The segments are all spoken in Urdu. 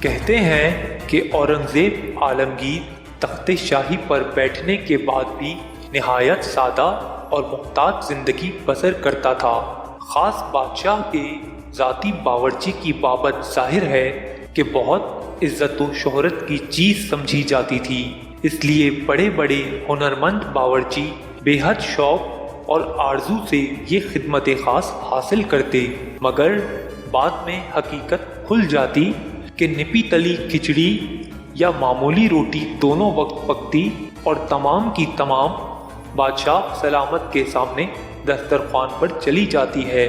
کہتے ہیں کہ اورنگزیب عالمگیر تخت شاہی پر بیٹھنے کے بعد بھی نہایت سادہ اور محتاط زندگی بسر کرتا تھا۔ خاص بادشاہ کے ذاتی باورچی کی بابت ظاہر ہے کہ بہت عزت و شہرت کی چیز سمجھی جاتی تھی، اس لیے بڑے بڑے ہنرمند باورچی بے حد شوق اور آرزو سے یہ خدمت خاص حاصل کرتے، مگر بعد میں حقیقت کھل جاتی کہ نپی تلی کھچڑی یا معمولی روٹی دونوں وقت پکتی اور تمام کی تمام بادشاہ سلامت کے سامنے دسترخوان پر چلی جاتی ہے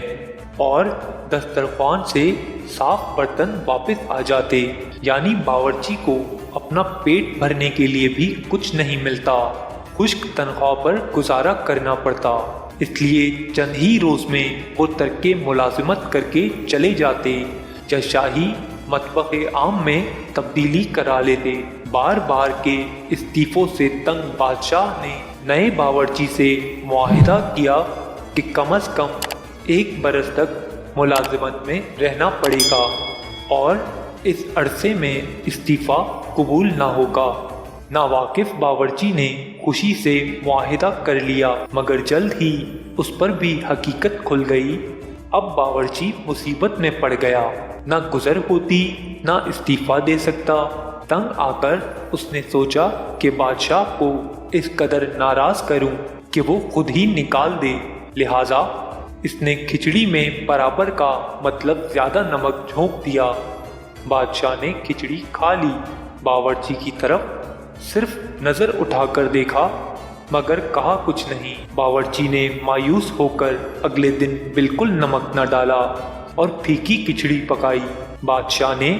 اور دسترخوان سے صاف برتن واپس آ جاتے، یعنی باورچی کو اپنا پیٹ بھرنے کے لیے بھی کچھ نہیں ملتا، خشک تنخواہ پر گزارا کرنا پڑتا۔ اس لیے چند ہی روز میں وہ ترک ملازمت کر کے چلے جاتے یا شاہی مطبخ عام میں تبدیلی کرا لیتے۔ بار بار کے استعفوں سے تنگ بادشاہ نے نئے باورچی سے معاہدہ کیا کہ کم از کم 1 برس تک ملازمت میں رہنا پڑے گا اور اس عرصے میں استعفیٰ قبول نہ ہوگا۔ ناواقف باورچی نے خوشی سے معاہدہ کر لیا، مگر جلد ہی اس پر بھی حقیقت کھل گئی۔ اب باورچی مصیبت میں پڑ گیا، نہ گزر ہوتی نہ استعفیٰ دے سکتا۔ تنگ آ کر اس نے سوچا کہ بادشاہ کو اس قدر ناراض کروں کہ وہ خود ہی نکال دے، لہٰذا اس نے کھچڑی میں برابر کا مطلب زیادہ نمک جھونک دیا۔ بادشاہ نے کھچڑی کھا لی، باورچی کی طرف صرف نظر اٹھا کر دیکھا مگر کہا کچھ نہیں۔ باورچی نے مایوس ہو کر اگلے دن بالکل نمک نہ ڈالا اور پھیکی کھچڑی پکائی۔ بادشاہ نے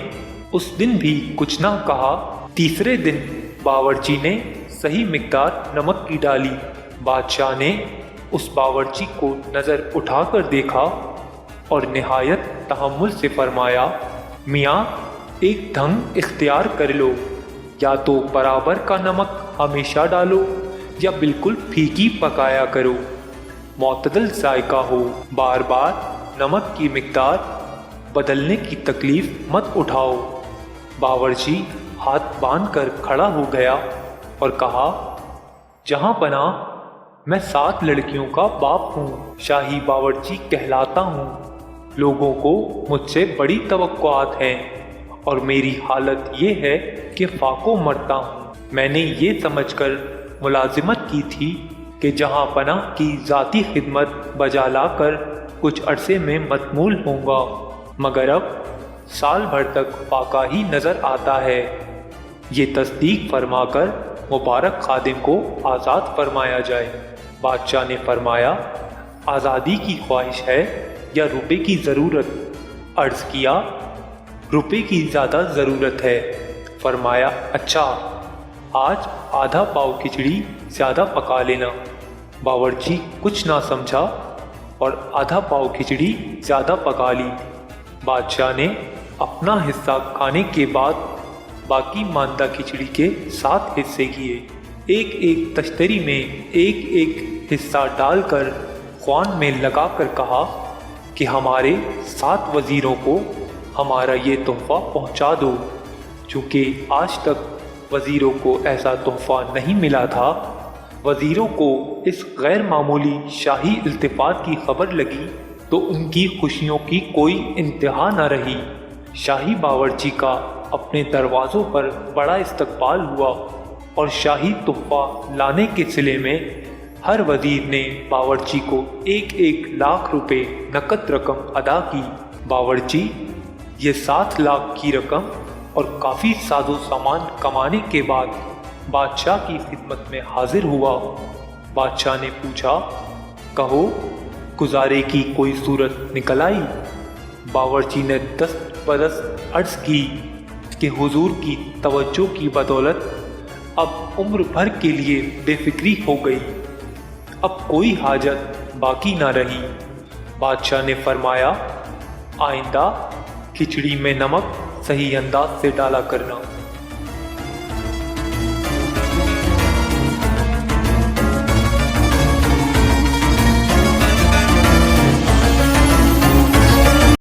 اس دن بھی کچھ نہ کہا۔ تیسرے دن باورچی نے صحیح مقدار نمک کی ڈالی۔ بادشاہ نے اس باورچی کو نظر اٹھا کر دیکھا اور نہایت تحمل سے فرمایا، میاں ایک ڈھنگ اختیار کر لو، یا تو برابر کا نمک ہمیشہ ڈالو یا بالکل پھیکی پکایا کرو، معتدل ذائقہ ہو، بار بار نمک کی مقدار بدلنے کی تکلیف مت اٹھاؤ۔ باورچی ہاتھ باندھ کر کھڑا ہو گیا اور کہا، جہاں پناہ میں 7 لڑکیوں کا باپ ہوں، شاہی باورچی کہلاتا ہوں، لوگوں کو مجھ سے بڑی توقعات ہیں اور میری حالت یہ ہے کہ فاقوں مرتا ہوں۔ میں نے یہ سمجھ کر ملازمت کی تھی کہ جہاں پناہ کی ذاتی خدمت بجا لا کر کچھ عرصے میں مطمول ہوں گا، مگر اب سال بھر تک فاقہ ہی نظر آتا ہے۔ یہ تصدیق فرما کر مبارک خادم کو آزاد فرمایا جائے۔ بادشاہ نے فرمایا، آزادی کی خواہش ہے یا روپے کی ضرورت؟ عرض کیا، روپے کی زیادہ ضرورت ہے۔ فرمایا، اچھا، آج آدھا پاؤ کھچڑی زیادہ پکا لینا۔ باورچی کچھ نہ سمجھا اور آدھا پاؤ کھچڑی زیادہ پکا لی۔ بادشاہ نے اپنا حصہ کھانے کے بعد باقی ماندہ کھچڑی کے 7 حصے کیے، ایک ایک تشتری میں ایک ایک حصہ ڈال کر خوان میں لگا کر کہا کہ ہمارے 7 وزیروں کو ہمارا یہ تحفہ پہنچا دو۔ چونکہ آج تک وزیروں کو ایسا تحفہ نہیں ملا تھا، وزیروں کو اس غیر معمولی شاہی التفات کی خبر لگی تو ان کی خوشیوں کی کوئی انتہا نہ رہی۔ شاہی باورچی کا اپنے دروازوں پر بڑا استقبال ہوا اور شاہی تحفہ لانے کے صلے میں ہر وزیر نے باورچی کو 1 لاکھ روپے نقد رقم ادا کی۔ باورچی یہ 7 لاکھ کی رقم اور کافی ساز و سامان کمانے کے بعد بادشاہ کی خدمت میں حاضر ہوا۔ بادشاہ نے پوچھا، کہو گزارے کی کوئی صورت نکل آئی؟ باورچی نے دست بدست عرض کی کہ حضور کی توجہ کی بدولت اب عمر بھر کے لیے بے فکری ہو گئی، اب کوئی حاجت باقی نہ رہی۔ بادشاہ نے فرمایا، آئندہ کھچڑی میں نمک صحیح انداز سے ڈالا کرنا۔